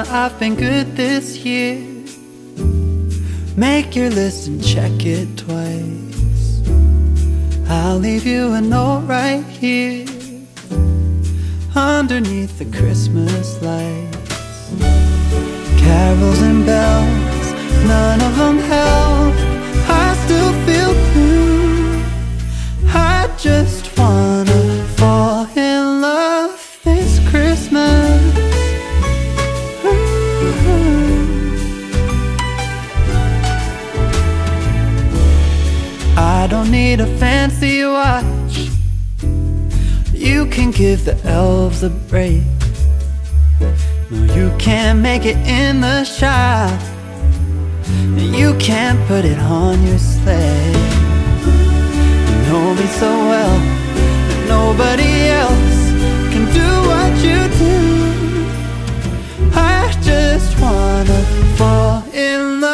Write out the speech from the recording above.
Santa, I've been good this year. Make your list and check it twice. I'll leave you a note right here underneath the Christmas lights. Carols and bells, none of them help. I still feel blue. I just wanna fall in love this Christmas. I don't need a fancy watch. You can give the elves a break. No, you can't make it in the shop. You can't put it on your sleigh. You know me so well that nobody else can do what you do. I just wanna fall in love